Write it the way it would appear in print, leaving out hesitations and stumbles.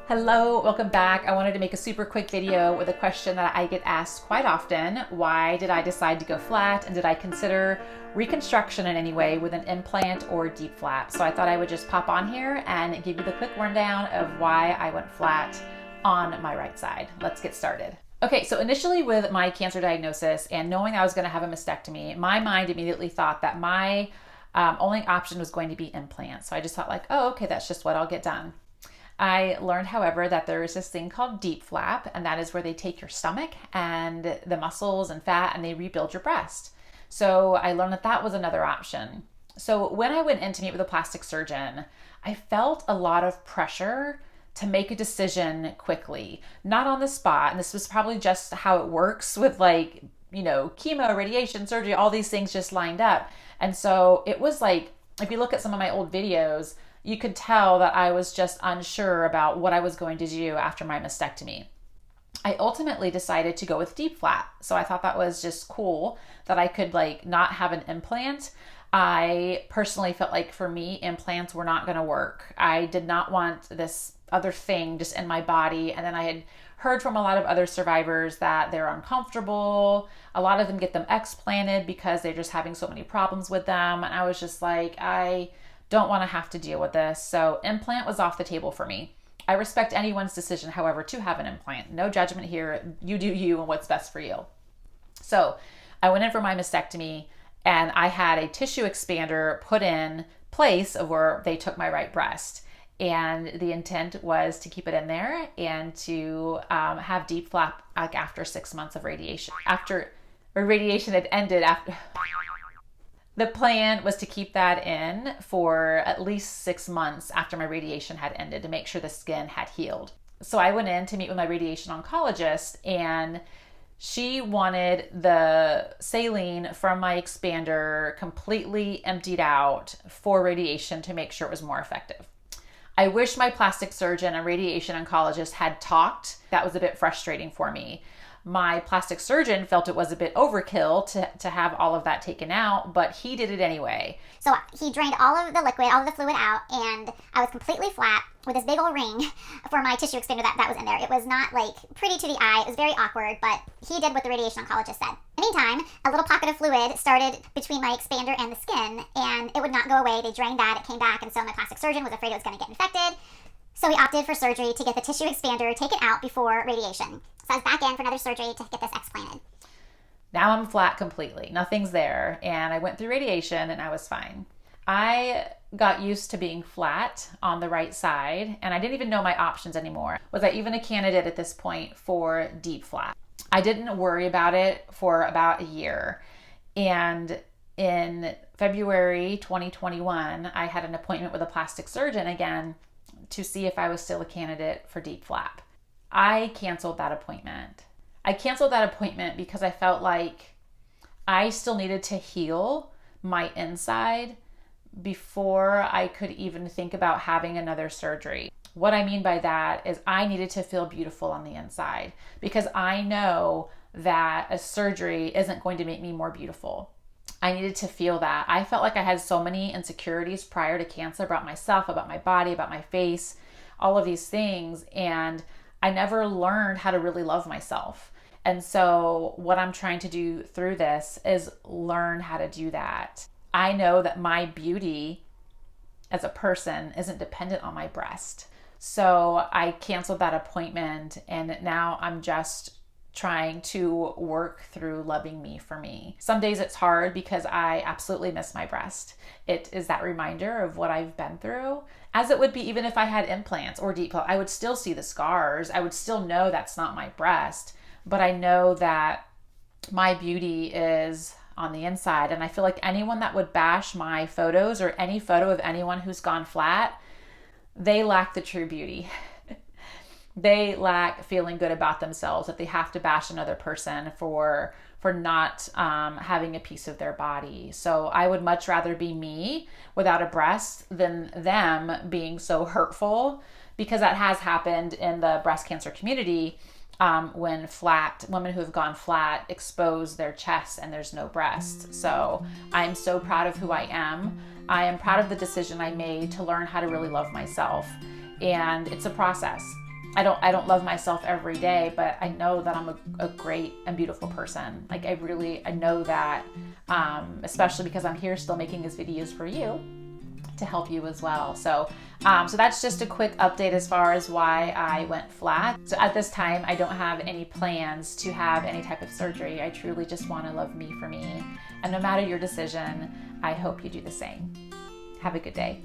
Hello, welcome back. I wanted to make a super quick video with a question that I get asked quite often. Why did I decide to go flat, and did I consider reconstruction in any way with an implant or DIEP flap? So I thought I would just pop on here and give you the quick rundown of why I went flat on my right side. Let's get started. Okay, so initially with my cancer diagnosis and knowing I was going to have a mastectomy, my mind immediately thought that my only option was going to be implants. So I just thought like, oh, okay, that's just what I'll get done. I learned, however, that there is this thing called DIEP flap, and that is where they take your stomach and the muscles and fat and they rebuild your breast. So I learned that that was another option. So when I went in to meet with a plastic surgeon, I felt a lot of pressure to make a decision quickly, not on the spot. And this was probably just how it works with chemo, radiation, surgery, all these things just lined up. And so it was like, if you look at some of my old videos, you could tell that I was just unsure about what I was going to do after my mastectomy. I ultimately decided to go with DIEP flap. So I thought that was just cool that I could not have an implant. I personally felt like for me, implants were not going to work. I did not want this other thing just in my body. And then I had heard from a lot of other survivors that they're uncomfortable. A lot of them get them explanted because they're just having so many problems with them. And I was just like, I don't want to have to deal with this. So implant was off the table for me. I respect anyone's decision, however, to have an implant. No judgment here. You do you and what's best for you. So I went in for my mastectomy and I had a tissue expander put in place of where they took my right breast. And the intent was to keep it in there and to have DIEP flap after 6 months of radiation. After radiation had ended, the plan was to keep that in for at least 6 months after my radiation had ended to make sure the skin had healed. So I went in to meet with my radiation oncologist, and she wanted the saline from my expander completely emptied out for radiation to make sure it was more effective. I wish my plastic surgeon and radiation oncologist had talked. That was a bit frustrating for me. My plastic surgeon felt it was a bit overkill to have all of that taken out, but he did it anyway. So he drained all of the liquid, all of the fluid out, and I was completely flat with this big old ring for my tissue expander that was in there. It was not pretty to the eye. It was very awkward, but he did what the radiation oncologist said. In the meantime, a little pocket of fluid started between my expander and the skin, and it would not go away. They drained that, it came back, and so my plastic surgeon was afraid it was going to get infected. So he opted for surgery to get the tissue expander taken out before radiation. So I was back in for another surgery to get this explanted. Now I'm flat completely. Nothing's there. And I went through radiation and I was fine. I got used to being flat on the right side, and I didn't even know my options anymore. Was I even a candidate at this point for DIEP flap? I didn't worry about it for about a year. And in February 2021, I had an appointment with a plastic surgeon again to see if I was still a candidate for DIEP flap. I canceled that appointment. I canceled that appointment because I felt like I still needed to heal my inside before I could even think about having another surgery. What I mean by that is I needed to feel beautiful on the inside because I know that a surgery isn't going to make me more beautiful. I needed to feel that. I felt like I had so many insecurities prior to cancer about myself, about my body, about my face, all of these things. And I never learned how to really love myself. And so what I'm trying to do through this is learn how to do that. I know that my beauty as a person isn't dependent on my breast. So I canceled that appointment, and now I'm just trying to work through loving me for me. Some days it's hard because I absolutely miss my breast. It is that reminder of what I've been through, as it would be even if I had implants or DIEP flap. I would still see the scars. I would still know that's not my breast, but I know that my beauty is on the inside. And I feel like anyone that would bash my photos or any photo of anyone who's gone flat, they lack the true beauty. They lack feeling good about themselves if they have to bash another person for not having a piece of their body. So I would much rather be me without a breast than them being so hurtful, because that has happened in the breast cancer community when women who have gone flat expose their chest and there's no breast. So I'm so proud of who I am. I am proud of the decision I made to learn how to really love myself. And it's a process. I don't love myself every day, but I know that I'm a great and beautiful person. Like I know that, especially because I'm here still making these videos for you to help you as well. So that's just a quick update as far as why I went flat. So at this time, I don't have any plans to have any type of surgery. I truly just want to love me for me. And no matter your decision, I hope you do the same. Have a good day.